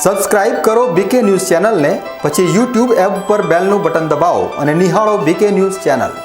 Subscribe કરો બીકે news ચેનલને, પછી YouTube એપ પર બેલનું બટન દબાવો અને નિહાળો બીકે ન્યૂઝ ચેનલ।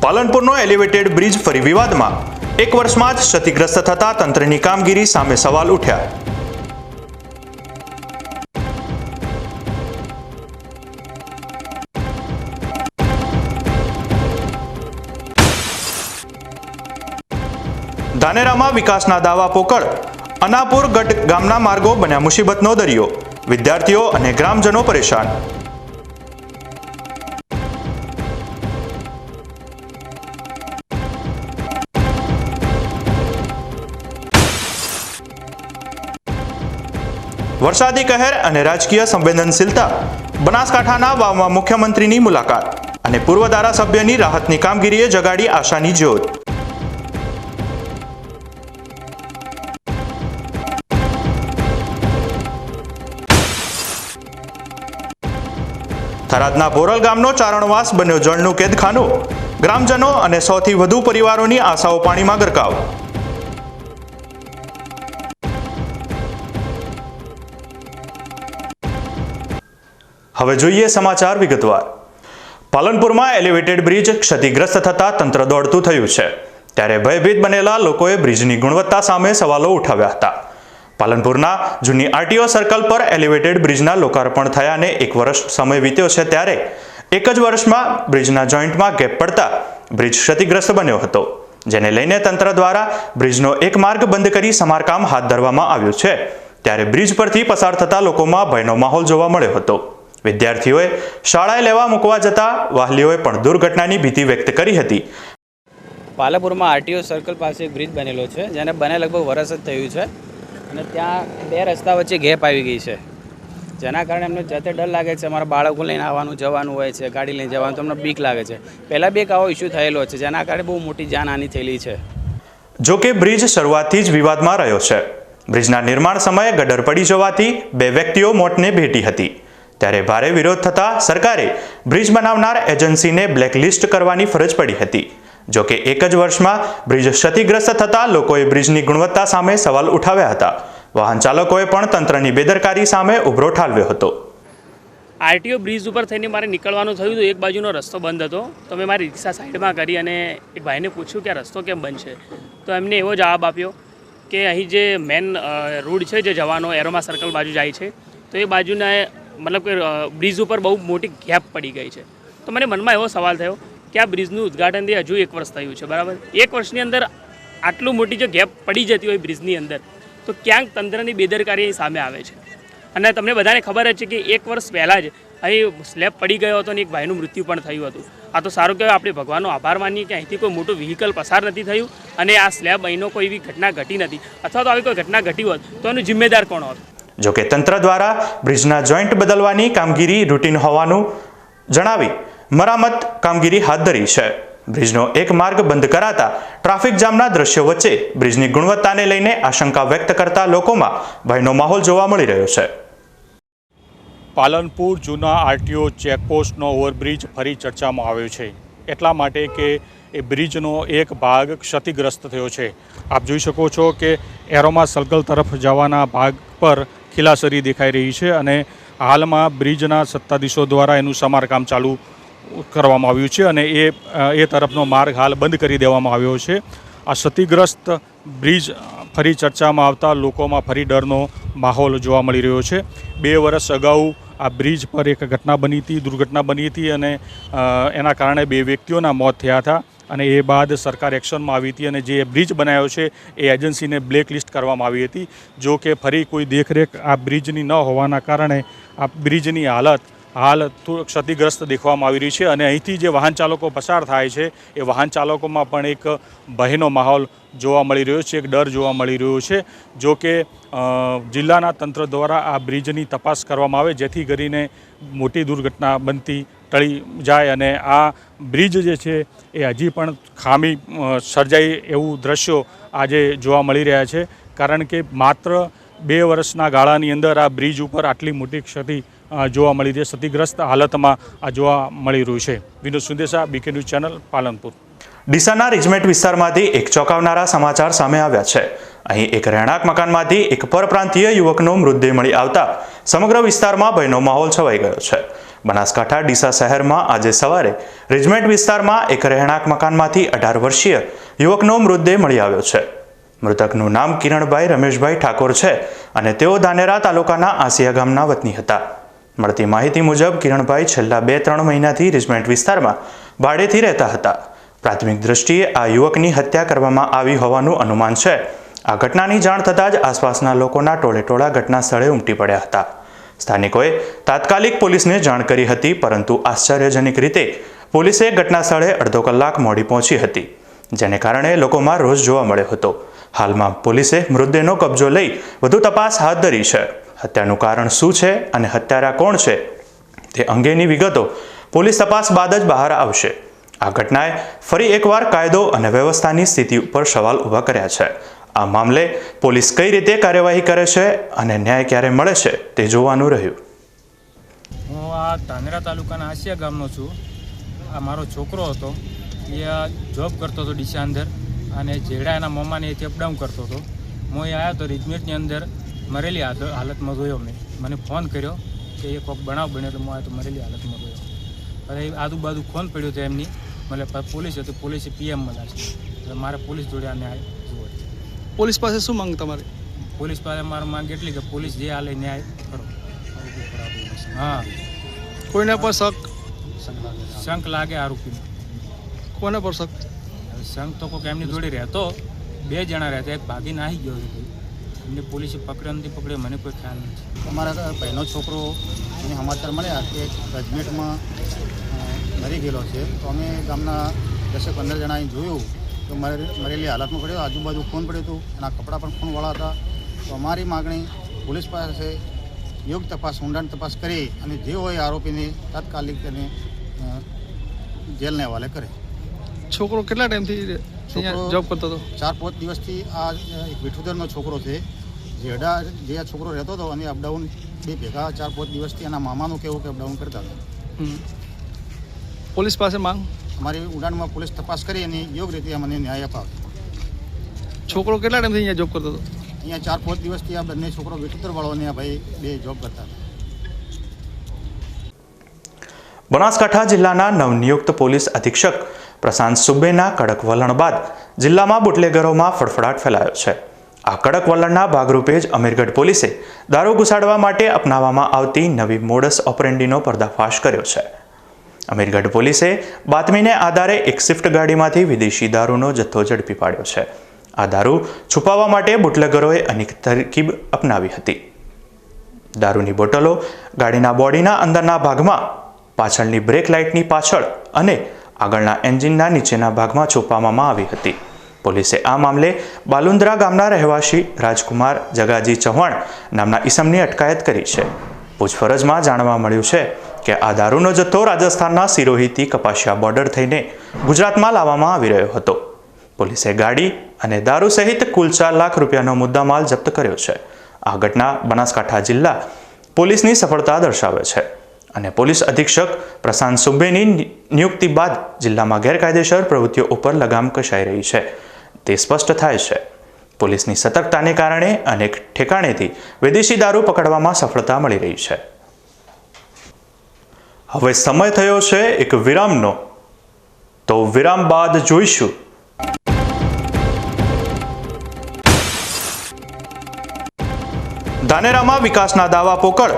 પાલનપુરનો એલિવેટેડ બ્રિજ ફરી વિવાદમાં। 1 વર્ષમાં જ ક્ષતિગ્રસ્ત થતા તંત્રની કામગીરી સામે સવાલ ઉઠ્યા। ધાનેરામાં વિકાસના દાવા પોકળ। અનાપુર ગઢ ગામના માર્ગો બન્યા મુસીબતનો દરિયો। વિદ્યાર્થીઓ અને ગ્રામજનો પરેશાન। વરસાદી કહેર અને રાજકીય સંવેદનશીલતા। બનાસકાંઠાના વાવમાં મુખ્યમંત્રીની મુલાકાત અને પૂર્વ ધારાસભ્યની રાહતની કામગીરીએ જગાડી આશાની જ્યોત। થરાદના બોરલ ગામનો ચારણવાસ બન્યો જળનું કેદખાનું। ગ્રામજનો અને 100 થી વધુ પરિવારોની આશાઓ પાણીમાં ગરકાવ। હવે જોઈએ સમાચાર વિગતવાર। પાલનપુરમાં એલિવેટેડ બ્રિજ ક્ષતિગ્રસ્ત થતા તંત્ર દોડતું થયું છે, ત્યારે ભયભીત બનેલા લોકોએ બ્રિજની ગુણવત્તા સામે સવાલો ઉઠાવ્યા હતા। પાલનપુરના જૂની આરટીઓ સર્કલ પર એલિવેટેડ બ્રિજના લોકાર્પણ થયાને 1 વર્ષ સમય વીત્યો છે, ત્યારે 1 જ વર્ષમાં બ્રિજના જોઈન્ટમાં ગેપ પડતા બ્રિજ ક્ષતિગ્રસ્ત બન્યો હતો, જેને લઈને તંત્ર દ્વારા બ્રિજનો એક માર્ગ બંધ કરી સમારકામ હાથ ધરવામાં આવ્યું છે। ત્યારે બ્રિજ પરથી પસાર થતા લોકોમાં ભયનો માહોલ જોવા મળ્યો હતો। વિદ્યાર્થીઓએ શાળાએ લેવા મૂકવા જતા વાલીઓએ પણ દુર્ઘટનાની ભીતિ વ્યક્ત કરી હતી। પાલનપુરમાં આરટીઓ સર્કલ પાસે એક બ્રિજ બનેલો છે, જેને બને લગભગ વર્ષ જ થયું છે, અને ત્યાં 2 રસ્તા વચ્ચે ગેપ આવી ગઈ છે, જેના કારણે એમને જાતે ડર લાગે છે। અમારા બાળકો લઈને આવવાનું જવાનું હોય છે, ગાડી લઈને જવાનું તો અમને બીક લાગે છે। પહેલાં બી એક આવો ઇસ્યુ થયેલો છે, જેના કારણે બહુ મોટી જાનહાનિ થયેલી છે। જોકે બ્રિજ શરૂઆતથી જ વિવાદમાં રહ્યો છે। બ્રિજના નિર્માણ સમયે ગટર પડી જવાથી 2 વ્યક્તિઓ મોતને ભેટી હતી, ત્યારે ભારે વિરોધ થતા સરકારે બ્રિજ બનાવનાર એજન્સીને બ્લેકલિસ્ટ કરવાની ફરજ પડી હતી। જોકે 1 જ વર્ષમાં બ્રિજ ક્ષતિગ્રસ્ત થતા લોકોએ બ્રિજની ગુણવત્તા સામે સવાલ ઉઠાવ્યા હતા। વાહન ચાલકોએ પણ તંત્રની બેદરકારી સામે ઉભરો ઠાલવ્યો હતો। આરટીઓ બ્રિજ ઉપર થઈને મારે નીકળવાનું થયું તો એક બાજુનો રસ્તો બંધ હતો, તો મેં મારી રિક્ષા સાઈડમાં કરી અને એક ભાઈને પૂછ્યું કે આ રસ્તો કેમ બંધ છે, તો એમને એવો જવાબ આપ્યો કે અહીં જે મેન રોડ છે, જે જવાનો એરોમા સર્કલ બાજુ જાય છે, તો એ બાજુના મતલબ કે બ્રિજ ઉપર બહુ મોટી ગેપ પડી ગઈ છે। તો મને મનમાં એવો સવાલ થયો કે આ બ્રિજનું ઉદ્ઘાટનથી હજુ 1 વર્ષ થયું છે, બરાબર। 1 વર્ષની અંદર આટલું મોટી જો ગેપ પડી જતી હોય બ્રિજની અંદર, તો ક્યાંક તંત્રની બેદરકારી સામે આવે છે। અને તમને બધાને ખબર જ છે કે 1 વર્ષ પહેલાં જ અહીં સ્લેબ પડી ગયો હતો અને એક ભાઈનું મૃત્યુ પણ થયું હતું। આ તો સારું કહેવાય, આપણે ભગવાનનો આભાર માનીએ કે અહીંથી કોઈ મોટું વ્હીકલ પસાર નથી થયું અને આ સ્લેબ અહીંનો કોઈ એવી ઘટના ઘટી નથી, અથવા તો આવી કોઈ ઘટના ઘટી હોત તો એનું જિમ્મેદાર કોણ હોત? જોકે તંત્ર દ્વારા બ્રિજના જોઈન્ટ બદલવાની કામગીરી રૂટીન હોવાનું જણાવી મરામત કામગીરી હાથ ધરી છે। બ્રિજનો એક માર્ગ બંધ કરાતા ટ્રાફિક જામના દ્રશ્યો વચ્ચે બ્રિજની ગુણવત્તાને લઈને આશંકા વ્યક્ત કરતા લોકોમાં ભયનો માહોલ જોવા મળી રહ્યો છે। પાલનપુર જૂના આરટીઓ ચેકપોસ્ટનો ઓવરબ્રિજ ફરી ચર્ચામાં આવ્યો છે, એટલા માટે કે એ બ્રિજનો એક ભાગ ક્ષતિગ્રસ્ત થયો છે। આપ જોઈ શકો છો કે એરોમા સર્કલ તરફ જવાના ભાગ પર ખીલાસરી દેખાઈ રહી છે, અને હાલમાં બ્રિજના સત્તાધીશો દ્વારા એનું સમારકામ ચાલુ કરવામાં આવ્યું છે, અને એ તરફનો માર્ગ હાલ બંધ કરી દેવામાં આવ્યો છે। આ ક્ષતિગ્રસ્ત બ્રિજ ફરી ચર્ચામાં આવતા લોકોમાં ફરી ડરનો માહોલ જોવા મળી રહ્યો છે. 2 વર્ષ અગાઉ આ બ્રિજ પર એક ઘટના બની હતી, દુર્ઘટના બની હતી અને એના કારણે 2 વ્યક્તિઓના મોત થયા હતા અને એ બાદ સરકાર એક્શનમાં આવી હતી અને જે બ્રિજ બનાવ્યો છે એ એજન્સીને બ્લેકલિસ્ટ કરવામાં આવી હતી. જો કે ફરી કોઈ દેખરેખ આ બ્રિજની ન હોવાના કારણે આ બ્રિજની હાલત હાલ ક્ષતિગ્રસ્ત દેખવામાં આવી રહી છે અને અહીંથી જે વાહન ચાલકો પસાર થાય છે એ વાહન ચાલકોમાં પણ એક ભયનો માહોલ જોવા મળી રહ્યો છે, એક ડર જોવા મળી રહ્યો છે. જો કે જિલ્લાના તંત્ર દ્વારા આ બ્રિજની તપાસ કરવામાં આવે જેથી કરીને મોટી દુર્ઘટના બનતી ટળી જાય અને આ બ્રિજ જે છે એ હજી પણ ખામી સર્જાય એવું દ્રશ્યો આજે જોવા મળી રહ્યા છે. કારણ કે માત્ર 2 વર્ષના ગાળાની અંદર આ બ્રિજ ઉપર આટલી મોટી ક્ષતિ જોવા મળી છે, ક્ષતિગ્રસ્ત હાલતમાં આ જોવા મળી રહ્યું છે. Vinod Sundesa, BK news channel, Palanpur. ડીસાના રિજમેન્ટ વિસ્તારમાંથી એક ચોંકાવનારા સમાચાર સામે આવ્યા છે. અહીં એક રહેણાંક મકાનમાંથી એક પરપ્રાંતીય યુવકનો મૃતદેહ મળી આવતા સમગ્ર વિસ્તારમાં ભયનો માહોલ છવાઈ ગયો છે. બનાસકાંઠા ડીસા શહેરમાં આજે સવારે રિજમેન્ટ વિસ્તારમાં એક રહેણાંક મકાનમાંથી 18 વર્ષીય યુવકનો મૃતદેહ મળી આવ્યો છે. મૃતકનું નામ કિરણભાઈ રમેશભાઈ ઠાકોર છે અને તેઓ ધાનેરા તાલુકાના આસિયા ગામના વતની હતા. મળતી માહિતી મુજબ કિરણભાઈ છેલ્લા 2-3 મહિનાથી રિજમેન્ટ વિસ્તારમાં ભાડેથી રહેતા હતા. પ્રાથમિક દ્રષ્ટિએ આ યુવકની હત્યા કરવામાં આવી હોવાનું અનુમાન છે. આ ઘટનાની જાણ થતાં જ આસપાસના લોકોના ટોળેટોળા ઘટના સ્થળે ઉમટી પડ્યા હતા. સ્થાનિકોએ તાત્કાલિક પોલીસને જાણ કરી હતી, પરંતુ આશ્ચર્યજનક રીતે પોલીસે ઘટના સ્થળે અડધો કલાક મોડી પહોંચી હતી, જેને કારણે લોકોમાં રોષ જોવા મળ્યો હતો. હાલમાં પોલીસે મૃતદેહનો કબજો લઈ વધુ તપાસ હાથ ધરી છે. હત્યાનું કારણ શું છે અને હત્યારા કોણ છે તે અંગેની વિગતો પોલીસ તપાસ બાદ જ બહાર આવશે. આ ઘટનાએ ફરી એકવાર કાયદો અને વ્યવસ્થાની સ્થિતિ ઉપર સવાલ ઊભા કર્યા છે. આ મામલે પોલીસ કઈ રીતે કાર્યવાહી કરે છે અને ન્યાય ક્યારે મળે છે તે જોવાનું રહ્યું. હું આ ધાનેરા તાલુકાના આસિયા ગામનો છું. આ મારો છોકરો હતો, એ જોબ કરતો હતો ડીસા અંદર અને જેડા એના મમ્માને એ અપડાઉન કરતો હતો. હું અહીં આવ્યો તો રિજમેન્ટની અંદર મરેલી હાલતમાં જોયો. મને ફોન કર્યો કે એ કોઈક બનાવ બન્યો, તો હું આવ્યો તો મરેલી હાલતમાં જોયો. અરે આજુબાજુ ફોન પડ્યો હતો એમની, મને પોલીસ હતી, પોલીસે PM મળ્યા છે. એટલે મારે પોલીસ જોડે આ ન્યાય જોવો. પોલીસ પાસે શું માંગ તમારી? પોલીસ પાસે મારી માંગ એટલી કે પોલીસ જે હાલે ન્યાય કરો. હા, કોઈના પર શંક લાગે આરોપીને. કોના પર શક? શંક તો કોઈક એમની જોડે રહેતો, 2 જણા રહેતા, એક ભાગીને આવી ગયો હતો. એમને પોલીસે પકડ્યો નથી પકડ્યો મને કોઈ ખ્યાલ નથી. અમારા ભાઈનો છોકરો એને સમાચાર મળ્યા કે રજમેન્ટમાં મરી ગયેલો છે. તો અમે ગામના 10-15 જણાએ જોયું તો મરેલી હાલતમાં પડ્યો. આજુબાજુ ખૂન પડ્યું હતું, એના કપડાં પણ ખૂનવાળા હતા. તો અમારી માગણી પોલીસ પાસે યોગ્ય તપાસ, ઊંડાણ તપાસ કરી અને જે હોય આરોપીને તાત્કાલિક એને જેલને હવાલે કરે. છોકરો કેટલા ટાઈમથી જોબ કરતો હતો? 4-5 દિવસથી આ એક વિઠુદરનો છોકરો છે. જેડા જે આ છોકરો રહેતો હતો અને અપડાઉન 2 ભેગા 4-5 દિવસથી એના મામાનું કહેવું કે અપડાઉન કરતા હતા. પોલીસ પાસે માંગ અમારી ઉડાનમાં પોલીસ તપાસ કરી અને યોગ્ય રીતે મને ન્યાય અપાવે. છોકરો કેટલા ટાઈમથી અહીંયા જોબ કરતો હતો? અહીંયા 4-5 દિવસથી આ બંને છોકરો વિઠુદરવાળો અને આ ભાઈ 2 જોબ કરતા હતા. બનાસકાંઠા જિલ્લાના નવનિયુક્ત પોલીસ અધિક્ષક પ્રશાંત સુબ્બેના કડક વલણ બાદ જિલ્લામાં બુટલેગરોમાં ફફડાટ ફેલાયો છે. આ કડક વલણના ભાગરૂપે જ અમીરગઢ પોલીસે દારૂ ઘુસાડવા માટે અપનાવવામાં આવતી નવી મોડસ ઓપરેન્ડીનો પર્દાફાશ કર્યો છે. અમીરગઢ પોલીસે બાતમીને આધારે એક સ્વિફ્ટ ગાડીમાંથી વિદેશી દારૂનો જથ્થો ઝડપી પાડ્યો છે. આ દારૂ છુપાવવા માટે બુટલેગરોએ અનેક તરકીબ અપનાવી હતી. દારૂની બોટલો ગાડીના બોડીના અંદરના ભાગમાં, પાછળની બ્રેક લાઇટની પાછળ અને આગળના એન્જિનના નીચેના ભાગમાં છુપાવવામાં આવી હતી. પોલીસે આ મામલે બાલુંદ્રા ગામના રહેવાસી રાજકુમાર જગાજી ચૌહાણ નામના ઈસમની અટકાયત કરી છે. પૂછપરછમાં જાણવા મળ્યું છે કે આ દારૂનો જથ્થો રાજસ્થાનના સિરોહીથી કપાસિયા બોર્ડર થઈને ગુજરાતમાં લાવવામાં આવી રહ્યો હતો. પોલીસે ગાડી અને દારૂ સહિત કુલ 4 લાખ રૂપિયાનો મુદ્દામાલ જપ્ત કર્યો છે. આ ઘટના બનાસકાંઠા જિલ્લા પોલીસની સફળતા દર્શાવે છે અને પોલીસ અધિક્ષક પ્રશાંત સુબ્બેની નિયુક્તિ બાદ જિલ્લામાં ગેરકાયદેસર પ્રવૃત્તિઓ ઉપર લગામ કસાઈ રહી છે તે સ્પષ્ટ થાય છે. પોલીસની સતર્કતાને કારણે અનેક ઠેકાણેથી વિદેશી દારૂ પકડવામાં સફળતા મળી રહી છે. હવે સમય થયો છે એક વિરામનો, તો વિરામ બાદ જોઈશું ધાનેરામાં વિકાસના દાવા પોકળ.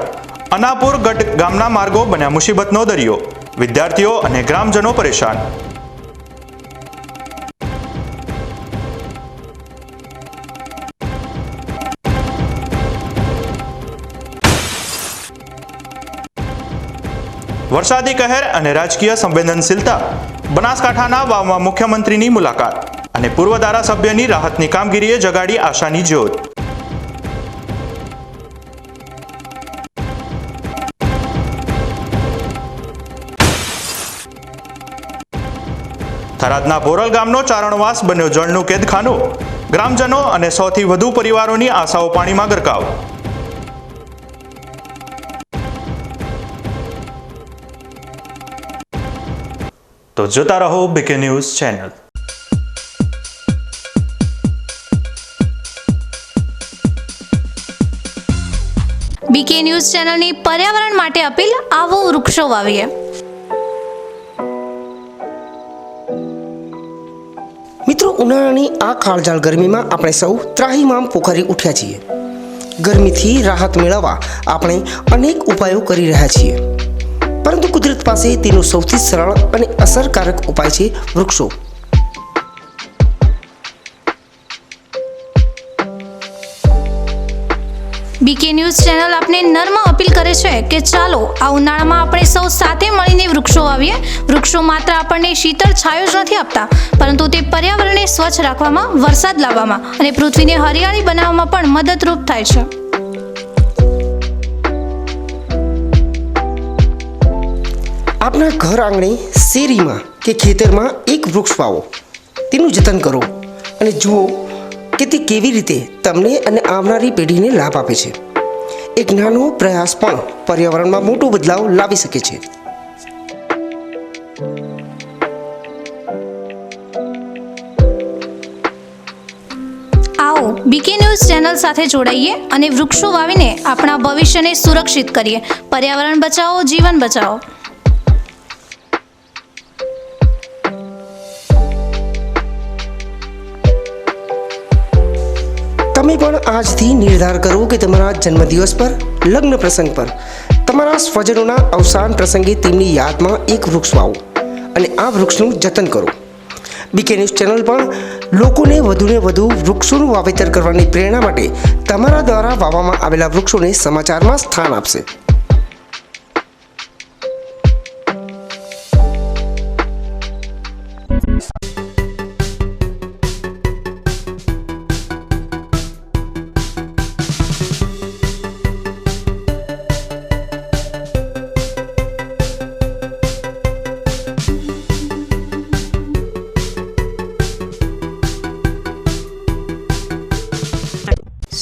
અનાપુર ગઢ ગામના માર્ગો બન્યા મુસીબતનો દરિયો. વિદ્યાર્થીઓ અને ગ્રામજનો પરેશાન. વરસાદી કહેર અને રાજકીય સંવેદનશીલતા. બનાસકાંઠાના વાવમાં મુખ્યમંત્રીની મુલાકાત અને પૂર્વ ધારાસભ્યની રાહતની કામગીરીએ જગાડી આશાની જ્યોત. થરાદના બોરલ ગામનો ચારણવાસ બન્યો જળનું કેદખાનું. ગ્રામજનો અને 100 થી વધુ પરિવારોની આશાઓ પાણીમાં ગરકાવ. તો જોતા રહો BK news channel. BK news ચેનલની પર્યાવરણ માટે અપીલ. આવો વૃક્ષો વાવીએ. મિત્રો, ઉનાળાની આ કાળઝાળ ગરમીમાં આપણે સૌ ત્રાહિમામ પોખરી ઉઠ્યા છીએ. ગરમીથી રાહત મેળવવા આપણે અનેક ઉપાયો કરી રહ્યા છીએ, પરંતુ કુદરત પાસે તેનો સૌથી સરળ અને અસરકારક ઉપાય છે વૃક્ષો. બીકે ન્યૂઝ ચેનલ આપને નર્મ અપીલ કરે છે કે ચાલો આ ઉનાળામાં આપણે સૌ સાથે મળીને વૃક્ષો વાવીએ. વૃક્ષો માત્ર આપણને શીતળ છાયો જ નથી આપતા, પરંતુ તે પર્યાવરણને સ્વચ્છ રાખવામાં, વરસાદ લાવવામાં અને પૃથ્વીને હરિયાળી બનાવવામાં પણ મદદરૂપ થાય છે. આપના ઘર આંગણે, શેરીમાં કે ખેતરમાં એક વૃક્ષ વાવો. તેનું જતન કરો અને જુઓ કે તે કેવી રીતે તમને અને આવનારી પેઢીને લાભ આપે છે. એક નાનો પ્રયાસ પણ પર્યાવરણમાં મોટો બદલાવ લાવી શકે છે. આવો બીકે ન્યૂઝ ચેનલ સાથે જોડાઈએ અને વૃક્ષો વાવીને આપણા ભવિષ્યને સુરક્ષિત કરીએ. પર્યાવરણ બચાવો, જીવન બચાવો. તમે પણ આજથી નિર્ધાર કરો કે તમારા જન્મદિવસ પર, લગ્ન પ્રસંગ પર, તમારા સ્વજનોના અવસાન પ્રસંગે તેમની યાદમાં એક વૃક્ષ વાવો અને આ વૃક્ષનું જતન કરો. બીકે ન્યૂઝ ચેનલ પણ લોકોને વધુને વધુ વૃક્ષોનું વાવેતર કરવાની પ્રેરણા માટે તમારા દ્વારા વાવવામાં આવેલા વૃક્ષોને સમાચારમાં સ્થાન આપશે.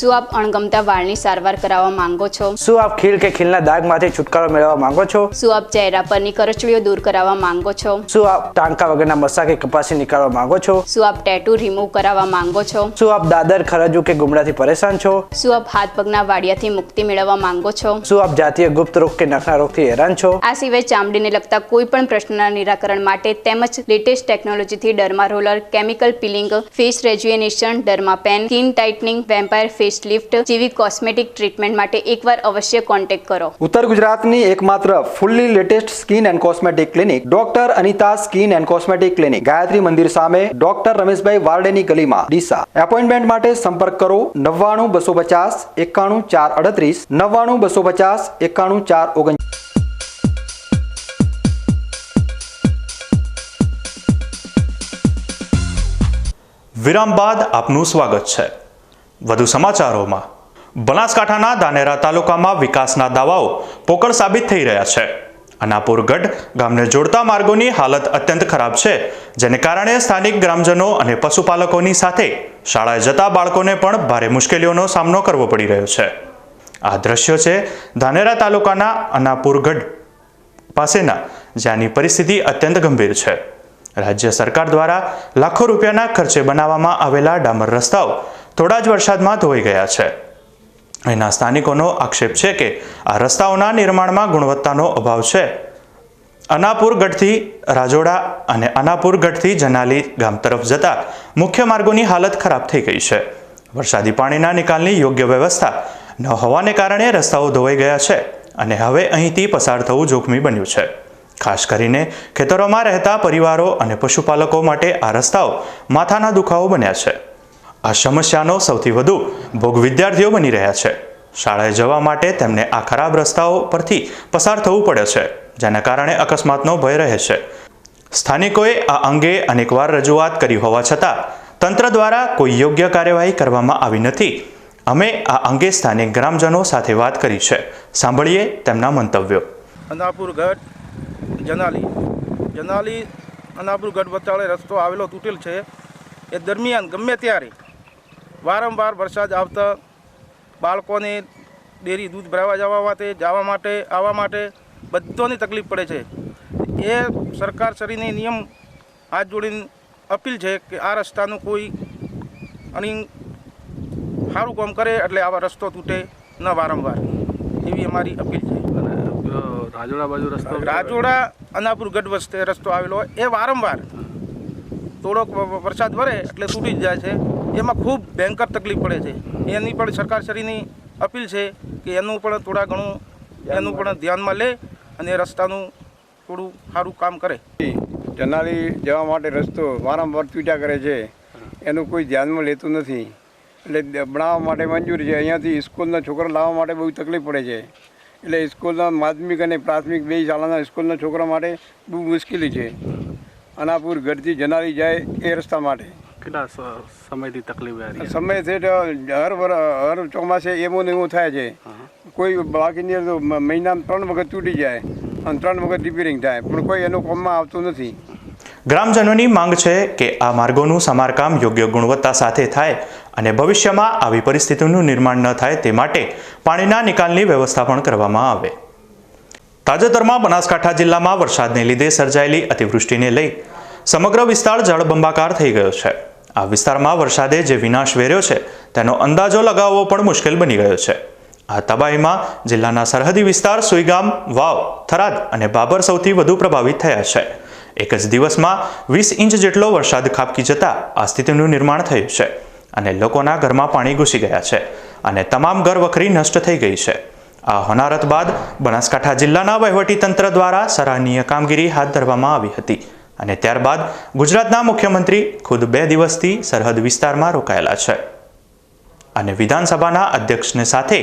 શું આપ અણગમતા વાળની સારવાર કરાવવા માંગો છો? શું આપ ખીલ કે ખીલના દાગમાંથી છુટકારો મેળવવા માંગો છો? શું આપ ચહેરા પરની કરચલીઓ દૂર કરાવવા માંગો છો? શું આપ ટાંકા વગરના મસા કે કપાસી નીકાળવા માંગો છો? શું આપ ટેટુ રિમૂવ કરાવવા માંગો છો? શું આપ દાદર, ખરજુ કે ગુમડાથી પરેશાન છો? શું આપ હાથ પગના વાડિયાથી મુક્તિ મેળવવા માંગો છો? શું આપ જાતીય ગુપ્ત રોગ કે નખના રોગથી હેરાન છો? આ સિવાય ચામડીને લગતા કોઈ પણ પ્રશ્નના નિરાકરણ માટે તેમજ લેટેસ્ટ ટેકનોલોજીથી derma roller, chemical peeling, face rejuvenation, derma pen, skin tightening, vampire face lift જેવી કોસ્મેટિક ટ્રીટમેન્ટ માટે એકવાર અવશ્ય કોન્ટેક્ટ કરો. ઉત્તર ગુજરાતની એકમાત્ર fully latest skin and cosmetic clinic doctor Anita skin and cosmetic clinic, Gayatri Mandir સામે, ડોક્ટર રમેશભાઈ વારડેની ગલીમાં, ડીસા. એપોઇન્ટમેન્ટ માટે સંપર્ક કરો 99 250 91 438 99 250 91 439. વિરામ બાદ આપનું સ્વાગત છે. વધુ સમાચારોમાં. બનાસકાંઠાના ધાનેરા તાલુકામાં વિકાસના દાવાઓ પોકળ સાબિત થઈ રહ્યા છે. અનાપુર ગઢ ગામને જોડતા માર્ગોની હાલત અત્યંત ખરાબ છે, જેને કારણે સ્થાનિક ગ્રામજનો અને પશુપાલકોની સાથે શાળાએ જતા બાળકોને પણ ભારે મુશ્કેલીઓનો સામનો કરવો પડી રહ્યો છે. આ દ્રશ્યો છે ધાનેરા તાલુકાના અનાપુર ગઢ પાસેના, જ્યાંની પરિસ્થિતિ અત્યંત ગંભીર છે. રાજ્ય સરકાર દ્વારા લાખો રૂપિયાના ખર્ચે બનાવવામાં આવેલા ડામર રસ્તાઓ થોડા જ વરસાદમાં ધોઈ ગયા છે. અહીંના સ્થાનિકોનો આક્ષેપ છે કે આ રસ્તાઓના નિર્માણમાં ગુણવત્તાનો અભાવ છે. અનાપુર ગઢથી રાજોડા અને અનાપુર ગઢથી જનાલી ગામ તરફ જતા મુખ્ય માર્ગોની હાલત ખરાબ થઈ ગઈ છે. વરસાદી પાણીના નિકાલની યોગ્ય વ્યવસ્થા ન હોવાને કારણે રસ્તાઓ ધોવાઈ ગયા છે અને હવે અહીંથી પસાર થવું જોખમી બન્યું છે. ખાસ કરીને ખેતરોમાં રહેતા પરિવારો અને પશુપાલકો માટે આ રસ્તાઓ માથાના દુખાવો બન્યા છે. આ સમસ્યાનો સૌથી વધુ ભોગ વિદ્યાર્થીઓ બની રહ્યા છે. શાળાએ જવા માટે તેમને આ ખરાબ રસ્તાઓ પરથી પસાર થવું પડે છે, જેના કારણે અકસ્માતનો ભય રહે છે. સ્થાનિકોએ આ અંગે અનેકવાર રજૂઆત કરી હોવા છતાં તંત્ર દ્વારા કોઈ યોગ્ય કાર્યવાહી કરવામાં આવી નથી. અમે આ અંગે સ્થાનિક ગ્રામજનો સાથે વાત કરી છે. સાંભળીએ તેમના મંતવ્યો. અનાપુર ગઢ જનાલી અનાપુર ગઢ વચ્ચે રસ્તો આવેલો તૂટેલ છે. એ દરમિયાન ગમે ત્યારે વારંવાર વરસાદ આવતા બાળકોને ડેરી દૂધ ભરાવા જવા માટે આવવા માટે બધાની તકલીફ પડે છે. એ સરકાર શ્રીને નિયમ હાથ જોડીને અપીલ છે કે આ રસ્તાનું કોઈ અને સારું કામ કરે એટલે આવા રસ્તો તૂટે ન વારંવાર, એવી અમારી અપીલ છે. રાજોડા અનાપુર ગઢ વચ્ચે રસ્તો આવેલો એ વારંવાર થોડોક વરસાદ વરે એટલે તૂટી જ જાય છે. એમાં ખૂબ ભયંકર તકલીફ પડે છે. એની પણ સરકારશ્રીની અપીલ છે કે એનું પણ થોડા ઘણું એનું પણ ધ્યાનમાં લે અને રસ્તાનું થોડું સારું કામ કરે. જનાલી જવા માટે રસ્તો વારંવાર તૂટ્યા કરે છે, એનું કોઈ ધ્યાનમાં લેતું નથી. એટલે બનાવવા માટે મંજૂર છે. અહીંયાથી સ્કૂલના છોકરા લાવવા માટે બહુ તકલીફ પડે છે. એટલે સ્કૂલના માધ્યમિક અને પ્રાથમિક બે શાળાના સ્કૂલના છોકરા માટે બહુ મુશ્કેલી છે. અનાપુર ગઢથી જનાલી જાય એ રસ્તા માટે કેટલા સમયથી તકલીફ સમય છે હર ચોમાસે એવું ને એવું થાય છે. કોઈ બાકીની તો મહિનામાં 3 વખત તૂટી જાય અને 3 વખત રિપેરિંગ થાય, પણ કોઈ એનું કામમાં આવતું નથી. ગ્રામજનોની માંગ છે કે આ માર્ગોનું સમારકામ યોગ્ય ગુણવત્તા સાથે થાય અને ભવિષ્યમાં આવી પરિસ્થિતિનું નિર્માણ ન થાય તે માટે પાણીના નિકાલની વ્યવસ્થા પણ કરવામાં આવે. તાજેતરમાં બનાસકાંઠા જિલ્લામાં વરસાદને લીધે સર્જાયેલી અતિવૃષ્ટિને લઈ સમગ્ર વિસ્તાર જળબંબાકાર થઈ ગયો છે. આ વિસ્તારમાં વરસાદે જે વિનાશ વેર્યો છે તેનો અંદાજો લગાવવો પણ મુશ્કેલ બની ગયો છે. આ તબાહીમાં જિલ્લાના સરહદી વિસ્તાર સુઈગામ, વાવ, થરાદ અને બાબર સૌથી વધુ પ્રભાવિત થયા છે. એક જ દિવસમાં 20 ઇંચ જેટલો વરસાદ ખાબકી જતા આ સ્થિતિનું નિર્માણ થયું છે અને લોકોના ઘરમાં પાણી ઘૂસી ગયા છે અને તમામ ઘર વખરી નષ્ટ થઈ ગઈ છે. આ હોનારત બાદ બનાસકાંઠા જિલ્લાના વહીવટીતંત્ર દ્વારા સરાહનીય કામગીરી હાથ ધરવામાં આવી હતી અને ત્યારબાદ ગુજરાતના મુખ્યમંત્રી ખુદ 2 દિવસથી સરહદ વિસ્તારમાં રોકાયેલા છે અને વિધાનસભાના અધ્યક્ષને સાથે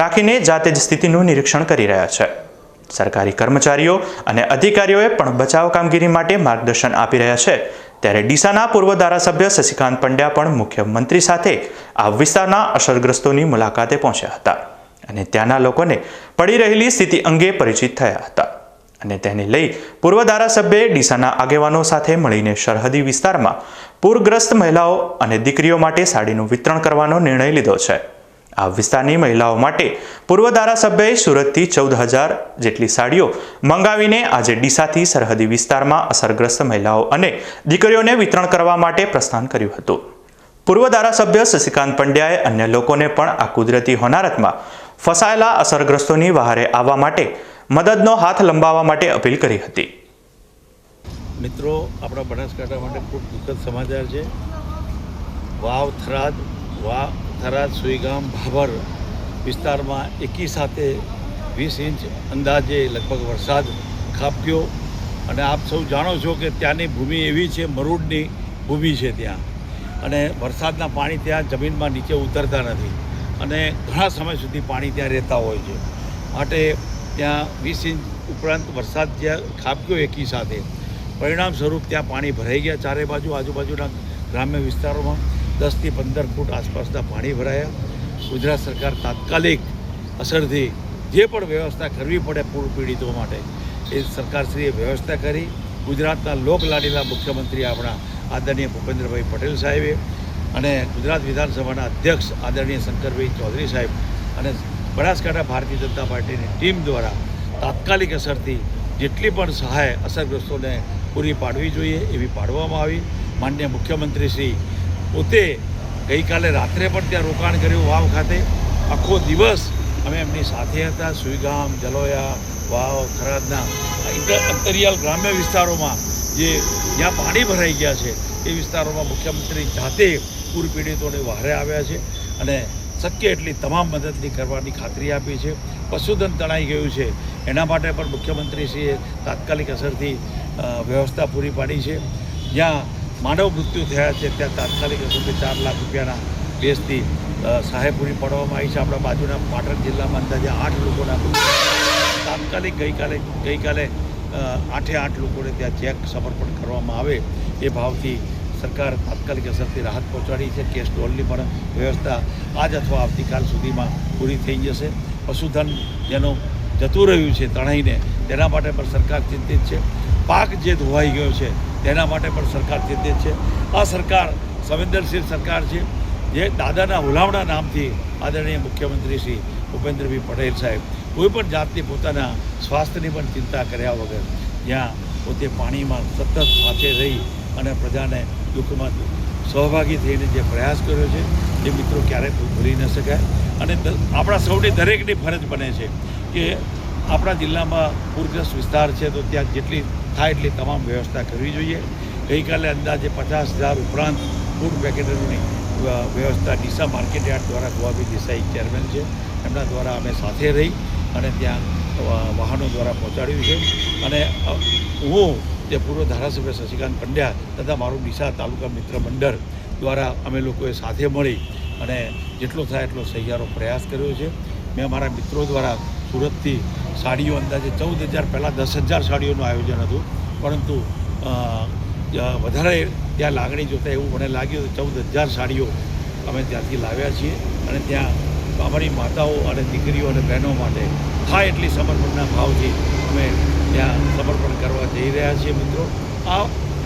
રાખીને જાતે જ સ્થિતિનું નિરીક્ષણ કરી રહ્યા છે. સરકારી કર્મચારીઓ અને અધિકારીઓએ પણ બચાવ કામગીરી માટે માર્ગદર્શન આપી રહ્યા છે. ત્યારે ડીસાના પૂર્વ ધારાસભ્ય શશિકાંત પંડ્યા પણ મુખ્યમંત્રી સાથે આ વિસ્તારના અસરગ્રસ્તોની મુલાકાતે પહોંચ્યા હતા અને ત્યાંના લોકોને પડી રહેલી સ્થિતિ અંગે પરિચિત થયા હતા અને તેને લઈ પૂર્વ ધારાસભ્યએ ડીસાના આગેવાનો સાથે મળીને સરહદી વિસ્તારમાં પૂરગ્રસ્ત મહિલાઓ અને દીકરીઓ માટે સાડીનું વિતરણ કરવાનો નિર્ણય લીધો છે. આ વિસ્તારની મહિલાઓ માટે પૂર્વ ધારાસભ્યએ સુરતથી 14,000 જેટલી સાડીઓ મંગાવીને આજે ડીસાથી સરહદી વિસ્તારમાં અસરગ્રસ્ત મહિલાઓ અને દીકરીઓને વિતરણ કરવા માટે પ્રસ્થાન કર્યું હતું. પૂર્વ ધારાસભ્ય શશિકાંત પંડ્યાએ અન્ય લોકોને પણ આ કુદરતી હોનારતમાં ફસાયેલા અસરગ્રસ્તોની વહારે આવવા માટે મદદનો હાથ લંબાવવા માટે અપીલ કરી હતી. મિત્રો, આપણા બનાસકાંઠા માટે ખૂબ દુઃખદ સમાચાર છે. થરાદ, સુઈગામ, ભાભર વિસ્તારમાં એકી સાથે 20 ઇંચ અંદાજે લગભગ વરસાદ ખાબક્યો અને આપ સૌ જાણો છો કે ત્યાંની ભૂમિ એવી છે, મરૂડની ભૂમિ છે ત્યાં, અને વરસાદના પાણી ત્યાં જમીનમાં નીચે ઉતરતા નથી અને ઘણા સમય સુધી પાણી ત્યાં રહેતા હોય છે. માટે ત્યાં 20 ઇંચ ઉપરાંત વરસાદ જ્યાં ખાબક્યો એકી સાથે, પરિણામ સ્વરૂપ ત્યાં પાણી ભરાઈ ગયા. ચારે બાજુ આજુબાજુના ગ્રામ્ય વિસ્તારોમાં 10 થી 15 ફૂટ આસપાસના પાણી ભરાયા. ગુજરાત સરકાર તાત્કાલિક અસરથી જે પણ વ્યવસ્થા કરવી પડે પૂર પીડિતો માટે એ સરકારશ્રીએ વ્યવસ્થા કરી. ગુજરાતના લોકલાડીલા મુખ્યમંત્રી આપણા આદરણીય ભૂપેન્દ્રભાઈ પટેલ સાહેબે અને ગુજરાત વિધાનસભાના અધ્યક્ષ આદરણીય શંકરભાઈ ચૌધરી સાહેબ અને બનાસકાંઠા ભારતીય જનતા પાર્ટીની ટીમ દ્વારા તાત્કાલિક અસરથી જેટલી પણ સહાય અસરગ્રસ્તોને પૂરી પાડવી જોઈએ એવી પાડવામાં આવી. માનનીય મુખ્યમંત્રીશ્રી પોતે ગઈકાલે રાત્રે પણ ત્યાં રોકાણ કર્યું વાવ ખાતે. આખો દિવસ અમે એમની સાથે હતા. સુઈગામ, જલોયા, વાવ, થરાદના અંતરિયાળ ગ્રામ્ય વિસ્તારોમાં જ્યાં પાણી ભરાઈ ગયા છે એ વિસ્તારોમાં મુખ્યમંત્રી જાતે પૂર પીડિતોને વહારે આવ્યા છે અને શક્ય એટલી તમામ મદદની કરવાની ખાતરી આપી છે. પશુધન તણાઈ ગયું છે એના માટે પણ મુખ્યમંત્રીશ્રીએ તાત્કાલિક અસરથી વ્યવસ્થા પૂરી પાડી છે. જ્યાં માનવ મૃત્યુ થયા છે ત્યાં તાત્કાલિક અસરથી 4 લાખ રૂપિયાના બેઝથી સહાય પૂરી પાડવામાં આવી છે. આપણા બાજુના પાટણ જિલ્લામાં અંદાજે 8 લોકોના તાત્કાલિક ગઈકાલે 8 લોકોને ત્યાં ચેક સમર્પણ કરવામાં આવે એ ભાવથી સરકાર તાત્કાલિક અસરથી રાહત પહોંચાડી છે. કેશ ડોલની પણ વ્યવસ્થા આજ અથવા આવતીકાલ સુધીમાં પૂરી થઈ જશે. પશુધન જેનું જતું રહ્યું છે તણાઈને તેના માટે પણ સરકાર ચિંતિત છે. પાક જે ધોવાઈ ગયો છે તેના માટે પણ સરકાર ચિંતિત છે. આ સરકાર સંવેદનશીલ સરકાર છે જે દાદાના હુલામણા નામથી આદરણીય મુખ્યમંત્રી શ્રી ભૂપેન્દ્રભાઈ પટેલ સાહેબ કોઈપણ જાતની પોતાના સ્વાસ્થ્યની પણ ચિંતા કર્યા વગર જ્યાં પોતે પાણીમાં સતત સાથે રહી અને પ્રજાને દુઃખમાં સહભાગી થઈને જે પ્રયાસ કર્યો છે એ મિત્રો ક્યારેય ભૂલી ન શકાય. અને આપણા સૌની દરેકની ફરજ બને છે કે આપણા જિલ્લામાં પૂરગ્રસ્ત વિસ્તાર છે તો ત્યાં જેટલી થાય એટલી તમામ વ્યવસ્થા કરવી જોઈએ. ગઈકાલે અંદાજે 50,000 ઉપરાંત ફૂડ પેકેટોની વ્યવસ્થા ડીસા માર્કેટ યાર્ડ દ્વારા ગોવાભાઈ દેસાઈ ચેરમેન છે એમના દ્વારા અમે સાથે રહી અને ત્યાં વાહનો દ્વારા પહોંચાડ્યું છે. અને હું જે પૂર્વ ધારાસભ્ય શશિકાંત પંડ્યા તથા મારું ડીસા તાલુકા મિત્ર મંડળ દ્વારા અમે લોકોએ સાથે મળી અને જેટલો થાય એટલો સહિયારો પ્રયાસ કર્યો છે. મેં અમારા મિત્રો દ્વારા સુરતથી સાડીઓ અંદાજે 14,000 પહેલાં 10,000 સાડીઓનું આયોજન હતું, પરંતુ વધારે ત્યાં લાગણી જોતા એવું મને લાગ્યું તો 14,000 સાડીઓ અમે ત્યાંથી લાવ્યા છીએ અને ત્યાં અમારી માતાઓ અને દીકરીઓ અને બહેનો માટે થાય એટલી સમર્પણના ભાવથી અમે ત્યાં સમર્પણ કરવા જઈ રહ્યા છીએ. મિત્રો,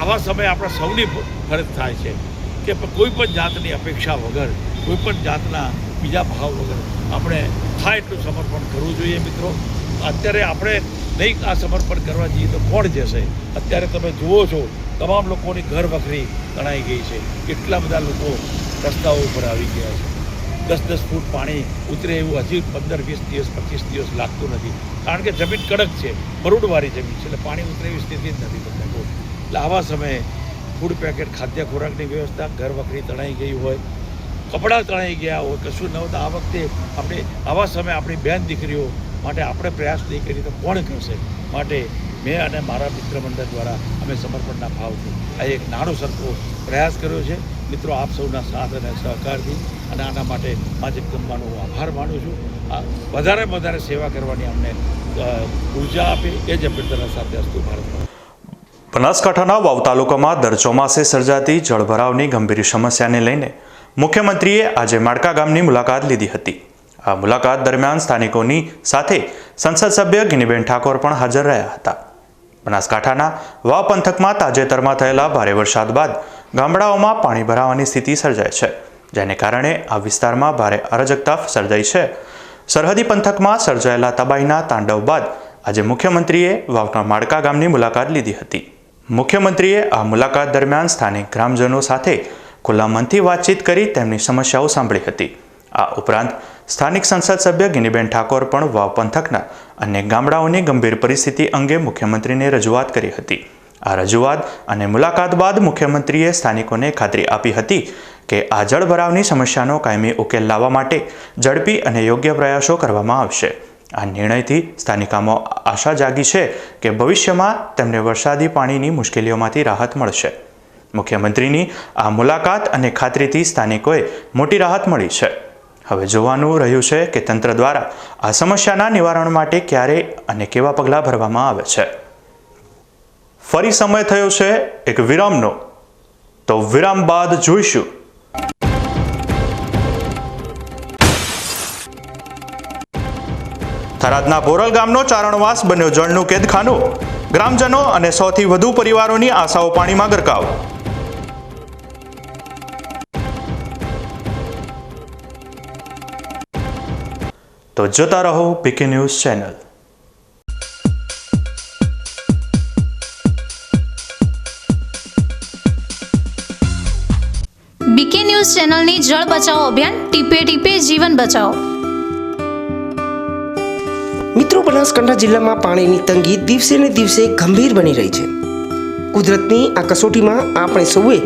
આવા સમયે આપણા સૌની ફરજ થાય છે કે કોઈ પણ જાતની અપેક્ષા વગર, કોઈ પણ જાતના બીજા ભાવ વગર આપણે થાય એટલું સમર્પણ કરવું જોઈએ. મિત્રો, અત્યારે આપણે નહીં આ સમર્પણ કરવા જઈએ તો કોણ જશે? અત્યારે તમે જુઓ છો તમામ લોકોની ઘર વખરી તણાઈ ગઈ છે. કેટલા બધા લોકો રસ્તાઓ ઉપર આવી ગયા છે. 10-10 ફૂટ પાણી ઉતરે એવું હજી 15-20 દિવસ 25 દિવસ લાગતું નથી, કારણ કે જમીન કડક છે, મરૂડવાળી જમીન છે, એટલે પાણી ઉતરે એવી સ્થિતિ જ નથી બદલાતો. એટલે આવા સમયે ફૂડ પેકેટ, ખાદ્ય ખોરાકની વ્યવસ્થા, ઘર વખરી તણાઈ ગઈ હોય, કપડાં તણાઈ ગયા હોય, કશું ન હોય તો આ વખતે આપણે આવા સમયે આપણી બહેન દીકરીઓ માટે આપણે પ્રયાસ નહીં કરીએ તો કોણ કરશે? માટે મેં અને મારા મિત્ર મંડળ દ્વારા અમે સમર્પણના ભાવથી આ એક નાનો સરખો પ્રયાસ કર્યો છે. મિત્રો, આપ સૌના સાથ અને સહકારથી અને આના માટે મા જગદંબાનો હું આભાર માનું છું. આ વધારે સેવા કરવાની અમને ઉર્જા આપે એ જ અભ્યર્થના સાથે અસ્તુ ભારતમાં. બનાસકાંઠાના વાવ તાલુકામાં દર ચોમાસે સર્જાતી જળભરાવની ગંભીર સમસ્યાને લઈને મુખ્યમંત્રીએ આજે માડકા ગામની મુલાકાત લીધી હતી. આ મુલાકાત દરમિયાન સ્થાનિકોની સાથે સંસદ સભ્ય ગિનીબેન ઠાકોર પણ હાજર રહ્યા હતા. બનાસકાંઠાના વાવ પંથકમાં તાજેતરમાં થયેલા ભારે વરસાદ બાદ ગામડાઓમાં પાણી ભરાવાની સ્થિતિ સર્જાય છે, જેને કારણે આ વિસ્તારમાં ભારે અરાજકતા સર્જાઈ છે. સરહદી પંથકમાં સર્જાયેલા તબાહીના તાંડવ બાદ આજે મુખ્યમંત્રીએ વાવના માડકા ગામની મુલાકાત લીધી હતી. મુખ્યમંત્રીએ આ મુલાકાત દરમિયાન સ્થાનિક ગ્રામજનો સાથે ખુલ્લા મનથી વાતચીત કરી તેમની સમસ્યાઓ સાંભળી હતી. આ ઉપરાંત સ્થાનિક સંસદ સભ્ય ગિનીબેન ઠાકોર પણ વાવ પંથકના અનેક ગામડાઓની ગંભીર પરિસ્થિતિ અંગે મુખ્યમંત્રીને રજૂઆત કરી હતી. આ રજૂઆત અને મુલાકાત બાદ મુખ્યમંત્રીએ સ્થાનિકોને ખાતરી આપી હતી કે આ જળભરાવની સમસ્યાનો કાયમી ઉકેલ લાવવા માટે ઝડપી અને યોગ્ય પ્રયાસો કરવામાં આવશે. આ નિર્ણયથી સ્થાનિકોમાં આશા જાગી છે કે ભવિષ્યમાં તેમને વરસાદી પાણીની મુશ્કેલીઓમાંથી રાહત મળશે. મુખ્યમંત્રીની આ મુલાકાત અને ખાતરીથી સ્થાનિકોએ મોટી રાહત મળી છે. હવે જોવાનું રહ્યું છે કે તંત્ર દ્વારા આ સમસ્યાના નિવારણ માટે ક્યારે અને કેવા પગલાં ભરવામાં આવે છે. ફરી સમય થયો છે એક વિરામનો, તો વિરામ બાદ જોઈશું થરાદના બોરલ ગામનો ચારણવાસ બન્યો જળનું કેદખાનું. ગ્રામજનો અને 100થી વધુ પરિવારોની આશાઓ પાણીમાં ગરકાવ. તો જોતા રહો PK news channel. BK news ચેનલની જળ બચાવો અભિયાન ટીપે ટીપે જીવન બચાવો. મિત્રો, બનાસકાંઠા જિલ્લામાં પાણીની તંગી દિવસે ને દિવસે ગંભીર બની રહી છે. કુદરતની આ કસોટીમાં આપણે સૌએ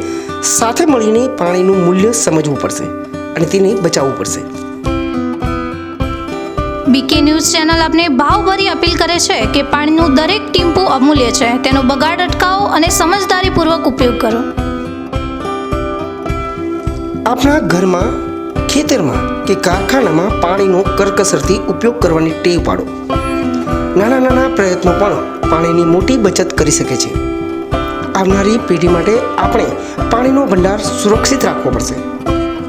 સાથે મળીને પાણીનું મૂલ્ય સમજવું પડશે અને તેને બચાવવું પડશે. બીકે ન્યૂઝ ચેનલ આપને ભાવભરી અપીલ કરે છે કે પાણીનું દરેક ટીમ્પું અમૂલ્ય છે, તેનો બગાડ અટકાવો અને સમજદારીપૂર્વક ઉપયોગ કરો. આપણા ઘરમાં, ખેતરમાં કે કારખાનામાં પાણીનો કરકસરથી ઉપયોગ કરવાની ટેવ પાડો. નાના નાના પ્રયત્નો પણ પાણીની મોટી બચત કરી શકે છે. આવનારી પેઢી માટે આપણે પાણીનો ભંડાર સુરક્ષિત રાખવો પડશે.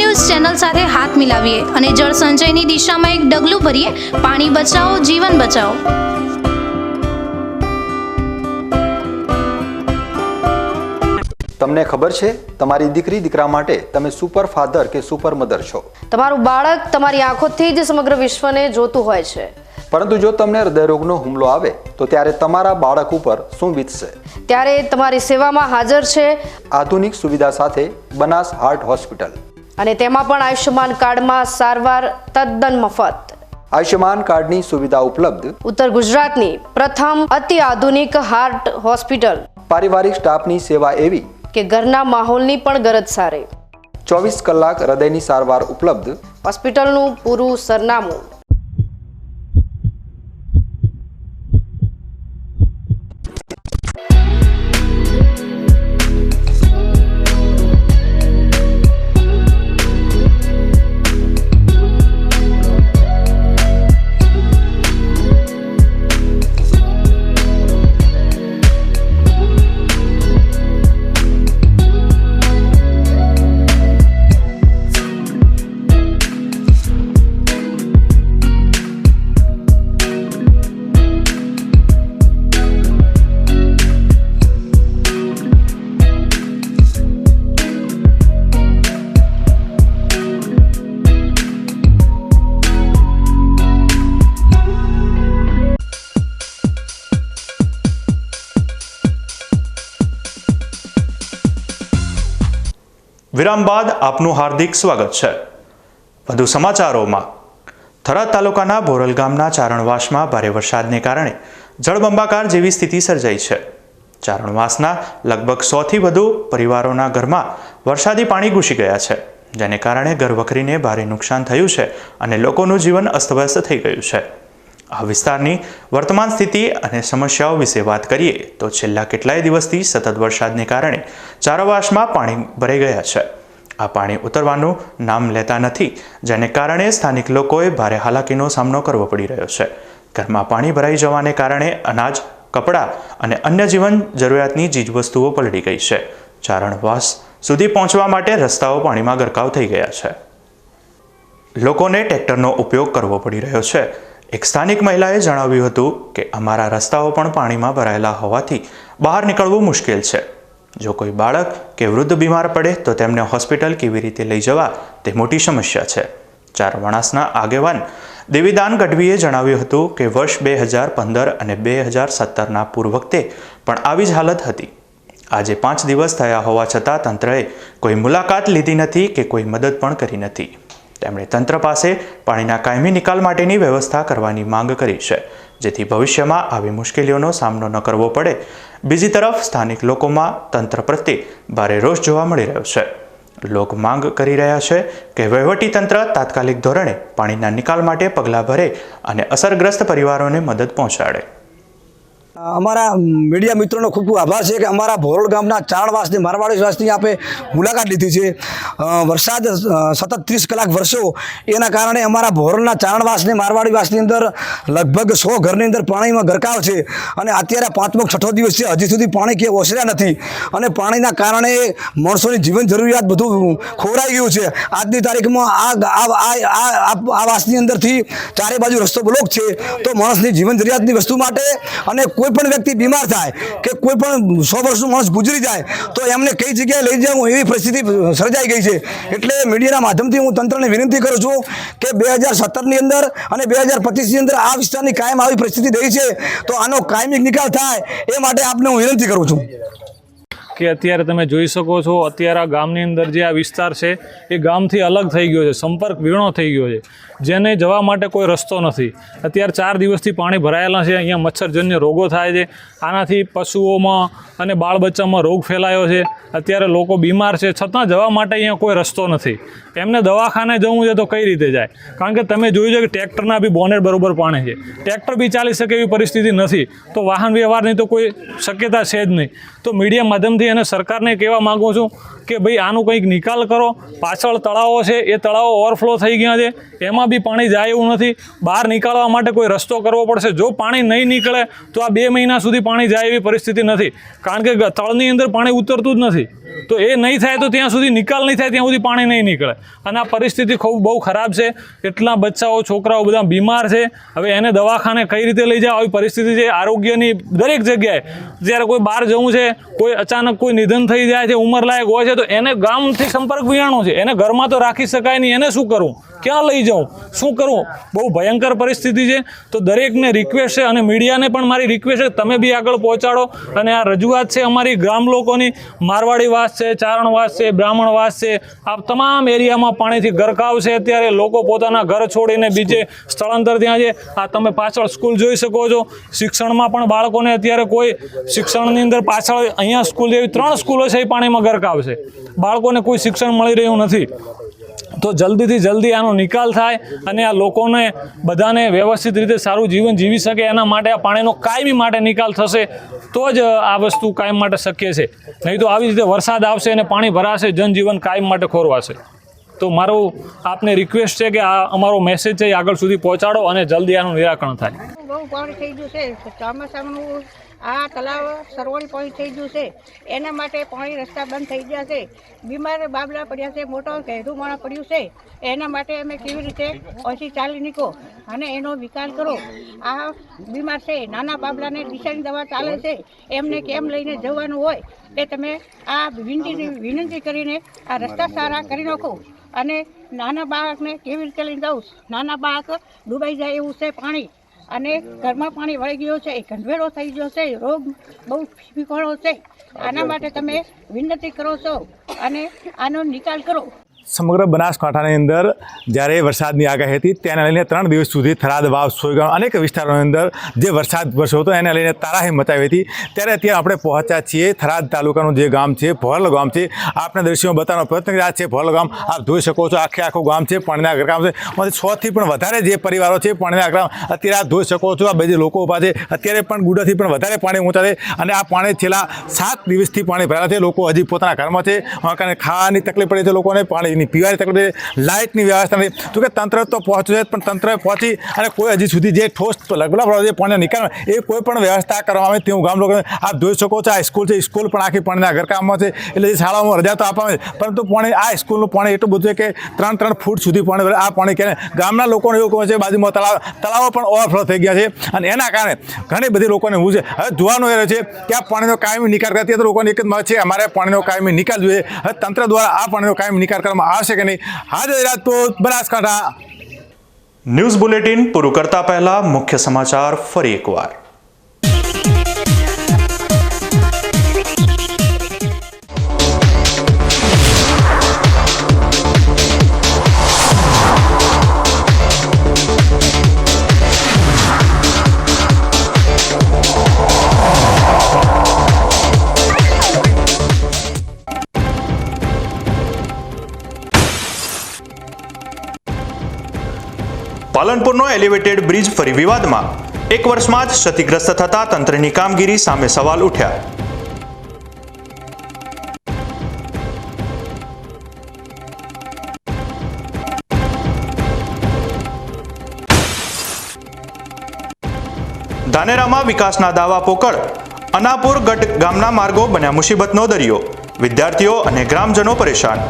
ન્યૂઝ ચેનલ સાથે હાથ મિલાવીએ અને જળ સંચયની દિશામાં એક ડગલું ભરીએ. પાણી બચાવો, જીવન બચાવો. તમને ખબર છે, તમારી દીકરી દીકરા માટે તમે સુપર ફાધર કે સુપર મધર છો. તમારું બાળક તમારી આંખોથી જ સમગ્ર વિશ્વને જોતું હોય છે. પરંતુ જો તમને હૃદયરોગનો હુમલો આવે તો ત્યારે તમારા બાળક ઉપર શું વીતશે? ત્યારે તમારી સેવામાં હાજર છે આધુનિક સુવિધા સાથે બનાસ હાર્ટ હોસ્પિટલ, અને તેમાં પણ આયુષ્યમાન કાર્ડમાં સારવાર તદ્દન મફત. આયુષ્યમાન કાર્ડની સુવિધા ઉપલબ્ધ. ઉત્તર ગુજરાતની પ્રથમ અતિ આધુનિક હાર્ટ હોસ્પિટલ. પારિવારિક સ્ટાફની સેવા એવી કે ઘરના માહોલની પણ ગરજ સારે. 24 કલાક હૃદયની સારવાર ઉપલબ્ધ. હોસ્પિટલનું પૂરું સરનામું. વિરામ બાદ આપનું હાર્દિક સ્વાગત છે. વધુ સમાચારોમાં. થરાદ તાલુકાના બોરલ ગામના ચારણવાસમાં ભારે વરસાદને કારણે જળબંબાકાર જેવી સ્થિતિ સર્જાઈ છે. ચારણવાસના લગભગ 100થી વધુ પરિવારોના ઘરમાં વરસાદી પાણી ઘૂસી ગયા છે, જેને કારણે ઘરવખરીને ભારે નુકસાન થયું છે અને લોકોનું જીવન અસ્તવ્યસ્ત થઈ ગયું છે. આ વિસ્તારની વર્તમાન સ્થિતિ અને સમસ્યાઓ વિશે વાત કરીએ તો છેલ્લા કેટલાય દિવસથી સતત વરસાદને કારણે ચારણવાસમાં પાણી ભરાઈ ગયા છે. આ પાણી ઉતરવાનું નામ લેતા નથી, જેને કારણે સ્થાનિક લોકોએ ભારે હાલાકીનો સામનો કરવો પડી રહ્યો છે. ઘરમાં પાણી ભરાઈ જવાને કારણે અનાજ, કપડાં અને અન્ય જીવન જરૂરિયાતની ચીજવસ્તુઓ પલળી ગઈ છે. ચારણવાસ સુધી પહોંચવા માટે રસ્તાઓ પાણીમાં ગરકાવ થઈ ગયા છે. લોકોને ટ્રેક્ટરનો ઉપયોગ કરવો પડી રહ્યો છે. એક સ્થાનિક મહિલાએ જણાવ્યું હતું કે અમારા રસ્તાઓ પણ પાણીમાં ભરાયેલા હોવાથી બહાર નીકળવું મુશ્કેલ છે. જો કોઈ બાળક કે વૃદ્ધ બીમાર પડે તો તેમને હોસ્પિટલ કેવી રીતે લઈ જવા તે મોટી સમસ્યા છે. ચારણવાસના આગેવાન દેવીદાન ગઢવીએ જણાવ્યું હતું કે વર્ષ 2015 અને 2017ના પૂર વખતે પણ આવી જ હાલત હતી. આજે 5 દિવસ થયા હોવા છતાં તંત્રએ કોઈ મુલાકાત લીધી નથી કે કોઈ મદદ પણ કરી નથી. તેમણે તંત્ર પાસે પાણીના કાયમી નિકાલ માટેની વ્યવસ્થા કરવાની માંગ કરી છે, જેથી ભવિષ્યમાં આવી મુશ્કેલીઓનો સામનો ન કરવો પડે. બીજી તરફ સ્થાનિક લોકોમાં તંત્ર પ્રત્યે ભારે રોષ જોવા મળી રહ્યો છે. લોક માંગ કરી રહ્યા છે કે વહીવટી તંત્ર તાત્કાલિક ધોરણે પાણીના નિકાલ માટે પગલાં ભરે અને અસરગ્રસ્ત પરિવારોને મદદ પહોંચાડે. અમારા મીડિયા મિત્રોનો ખૂબ ખૂબ આભાર છે કે અમારા ભોરલ ગામના ચારણવાસની મારવાડીવાસની આપણે મુલાકાત લીધી છે. વરસાદ સતત 30 કલાક વરસ્યો, એના કારણે અમારા ભોરલના ચારણવાસની મારવાડીવાસની અંદર લગભગ 100 ઘરની અંદર પાણીમાં ગરકાવ છે અને અત્યારે 5મો 6ઠો દિવસ છે, હજી સુધી પાણી કે ઓસર્યા નથી અને પાણીના કારણે માણસોની જીવન જરૂરિયાત બધું ખોરાઈ ગયું છે. આજની તારીખમાં આ વાસની અંદરથી ચારે બાજુ રસ્તો બ્લોક છે, તો માણસની જીવન જરૂરિયાતની વસ્તુ માટે અને કોઈ પણ વ્યક્તિ બીમાર થાય કે કોઈ પણ 100 વર્ષનું માણસ ગુજરી જાય તો એમને કઈ જગ્યાએ લઈ જવું એવી પરિસ્થિતિ સર્જાઈ ગઈ છે. એટલે મીડિયાના માધ્યમથી હું તંત્રને વિનંતી કરું છું કે 2017ની અંદર અને 2025ની અંદર આ વિસ્તારની કાયમ આવી પરિસ્થિતિ રહી છે, તો આનો કાયમી નિકાલ થાય એ માટે આપને હું વિનંતી કરું છું. કે અત્યારે તમે જોઈ શકો છો, અત્યારે આ ગામની અંદર જે આ વિસ્તાર છે એ ગામથી અલગ થઈ ગયો છે, સંપર્ક વીણો થઈ ગયો છે, જેને જવા માટે કોઈ રસ્તો નથી. અત્યારે 4 દિવસથી પાણી ભરાયેલા છે. અહીંયા મચ્છરજન્ય રોગો થાય છે. આનાથી પશુઓમાં અને બાળ બચ્ચામાં રોગ ફેલાયો છે. અત્યારે લોકો બીમાર છે, છતાં જવા માટે અહીંયા કોઈ રસ્તો નથી. એમને દવાખાને જવું છે તો કઈ રીતે જાય? કારણ કે તમે જોયું છે કે ટ્રેક્ટરના બી બોનેટ બરોબર પાણી છે, ટ્રેક્ટર બી ચાલી શકે એવી પરિસ્થિતિ નથી, તો વાહન વ્યવહારની તો કોઈ શક્યતા છે જ નહીં. તો મીડિયા માધ્યમથી અને સરકારને કહેવા માગું છું કે ભાઈ આનું કંઈક નિકાલ કરો. પાછળ તળાવો છે, એ તળાવો ઓવરફ્લો થઈ ગયા છે, એમાં બી પાણી જાય એવું નથી. બહાર નીકળવા માટે કોઈ રસ્તો કરવો પડશે. જો પાણી નહીં નીકળે તો આ 2 મહિના સુધી પાણી જાય એવી પરિસ્થિતિ નથી, કારણ કે તળની અંદર પાણી ઉતરતું જ નથી. તો એ નહીં થાય તો ત્યાં સુધી નિકાલ નહીં થાય ત્યાં સુધી પાણી નહીં નીકળે. અને આ પરિસ્થિતિ ખૂબ બહુ ખરાબ છે. એટલા બચ્ચાઓ છોકરાઓ બધા બીમાર છે. હવે એને દવાખાને કઈ રીતે લઈ જાવ? આવી પરિસ્થિતિ છે આરોગ્યની દરેક જગ્યાએ. જ્યારે કોઈ બહાર જવું છે, કોઈ અચાનક કોઈ નિધન થઈ જાય છે, ઉંમરલાયક હોય છે, તો એને ગામથી સંપર્ક વિયાણો છે, એને ઘરમાં તો રાખી શકાય નહીં. એને શું કરવું? ક્યાં લઈ જાઉં? શું કરવું? બહુ ભયંકર પરિસ્થિતિ છે. તો દરેકને રિક્વેસ્ટ છે, અને મીડિયાને પણ મારી રિક્વેસ્ટ છે, તમે બી આગળ પહોંચાડો. અને આ રજૂઆત છે અમારી ગામ લોકોની. મારવાડી વાસ છે, ચારણવાસ છે, બ્રાહ્મણવાસ છે, આ તમામ એરિયામાં પાણીથી ગરકાવ છે. અત્યારે લોકો પોતાના ઘર છોડીને બીજે સ્થળાંતર ત્યાં છે. આ તમે પાછળ સ્કૂલ જોઈ શકો છો. શિક્ષણમાં પણ બાળકોને અત્યારે કોઈ શિક્ષણની અંદર પાછળ અહીંયા સ્કૂલ જેવી 3 સ્કૂલો છે, એ પાણીમાં ગરકાવ છે. બાળકોને કોઈ શિક્ષણ મળી રહ્યું નથી. તો જલ્દીથી જલ્દી આનો નિકાલ થાય અને આ લોકોને બધાને વ્યવસ્થિત રીતે સારું જીવન જીવી શકે, એના માટે આ પાણીનો કાયમી માટે નિકાલ થશે તો જ આ વસ્તુ કાયમ માટે શક્ય છે. નહીં તો આવી રીતે વરસાદ આવશે અને પાણી ભરાશે, જનજીવન કાયમ માટે ખોરવાશે. તો મારું આપને રિક્વેસ્ટ છે કે આ અમારો મેસેજ છે એ આગળ સુધી પહોંચાડો અને જલ્દી આનું નિરાકરણ થાય. બહુ પાણી થઈ ગયું છે. ચોમાસાનું આ તલાવ સરવળી પાણી થઈ ગયું છે. એના માટે પાણી રસ્તા બંધ થઈ ગયા છે. બીમાર બાબલા પડ્યા છે, મોટો કહેરું માણસ પડ્યું છે. એના માટે અમે કેવી રીતે ઓછી ચાલી નીકળો અને એનો વિકાસ કરો. આ બીમાર છે, નાના બાબલાને ડિસાની દવા ચાલે છે, એમને કેમ લઈને જવાનું હોય તે તમે આ વિનંતી કરીને આ રસ્તા સારા કરી નાખો. અને નાના બાળકને કેવી રીતે લઈને જાઉં? નાના બાળક ડૂબાઈ જાય એવું છે પાણી, અને ઘરમાં પાણી વળી ગયો છે, ગંધવેડો થઈ ગયો છે, રોગ બહુ ફીફાળો છે. આના માટે તમે વિનંતી કરો છો અને આનો નિકાલ કરો. સમગ્ર બનાસકાંઠાની અંદર જ્યારે વરસાદની આગાહી હતી તેને લઈને 3 દિવસ સુધી થરાદ, વાવ, સોયગામ અનેક વિસ્તારોની અંદર જે વરસાદ વરસ્યો હતો એને લઈને તારાહી મચાવી હતી. ત્યારે અત્યારે આપણે પહોંચ્યા છીએ થરાદ તાલુકાનું જે ગામ છે, ભોરલ ગામ છે. આપણે દ્રશ્યોમાં બતાવવાનો પ્રયત્ન કર્યા છે. ભોરલ ગામ આપ જોઈ શકો છો, આખું ગામ છે, પાણીના ઘરકામ છે. 100 થી પણ વધારે જે પરિવારો છે પાણીના ઘરકામ. અત્યારે આપ જોઈ શકો છો, આ બે જે લોકો ઊભા છે, અત્યારે પણ ગુડાથી પણ વધારે પાણી ઊંચા છે. અને આ પાણી છેલ્લા 7 દિવસથી પાણી ભરાયેલા છે. લોકો હજી પોતાના ઘરમાં છે, ખાવાની તકલીફ પડે છે લોકોને, પાણી પીવાની તકલીફ, લાઇટની વ્યવસ્થા નથી. તો કે તંત્ર તો પહોંચ્યું છે, પણ તંત્રએ પહોંચી અને કોઈ હજી સુધી જે ઠોસ લગડા જે પાણીના નિકાલ એ કોઈ પણ વ્યવસ્થા કરવામાં આવે તેવું ગામ લોકો આપ જોઈ શકો છો. આ સ્કૂલ છે, સ્કૂલ પણ આખી પાણીના ઘરકામમાં છે. એટલે જે શાળાઓમાં રજા તો આપવામાં આવે, પરંતુ પાણી આ સ્કૂલનું પાણી એટલું બધું છે કે 3 ફૂટ સુધી પાણી ભરે. આ પાણી કે ગામના લોકોને એવું કહે છે, બાજુમાં તળાવો પણ ઓવરફ્લો થઈ ગયા છે. અને એના કારણે ઘણી બધી લોકોને હું છે હવે જોવાનું એ છે કે આ પાણીનો કાયમી નિકાલ કરતી તો લોકોને એક જ માંગ છે, અમારે પાણીનો કાયમી નિકાલ જોઈએ. હવે તંત્ર દ્વારા આ પાણીનો કાયમી નિકાલ કરવામાં આવશે કે નહીં? હાજર રાજપૂત, બનાસકાંઠા. ન્યૂઝ બુલેટિન પૂરું કરતા પહેલા મુખ્ય સમાચાર ફરી એકવાર. પાલનપુરનો એલિવેટેડ બ્રિજ ફરી વિવાદમાં. 1 વર્ષમાં જ ક્ષતિગ્રસ્ત થતા તંત્રની કામગીરી સામે સવાલ ઉઠ્યા. ધાનેરામાં વિકાસના દાવા પોકળ. અનાપુર ગઢ ગામના માર્ગો બન્યા મુસીબતનો દરિયો. વિદ્યાર્થીઓ અને ગ્રામજનો પરેશાન.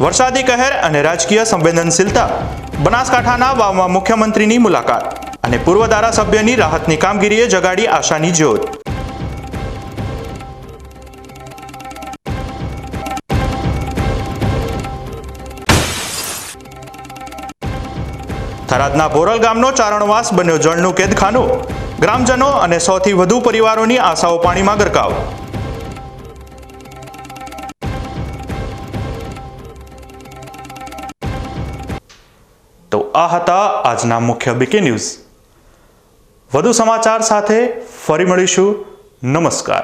વરસાદી કહેર અને રાજકીય સંવેદનશીલતા. બનાસકાંઠાના વાવમાં મુખ્યમંત્રીની મુલાકાત અને પૂર્વ ધારાસભ્યની રાહતની કામગીરીએ જગાડી આશાની જ્યોત. થરાદના ભોરલ ગામનો ચારણવાસ બન્યો જળનું કેદખાનું. ગ્રામજનો અને 100 થી વધુ પરિવારોની આશાઓ પાણીમાં ગરકાવ. તો આ હતા આજના મુખ્ય બીકે ન્યૂઝ. વધુ સમાચાર સાથે ફરી મળીશું. નમસ્કાર.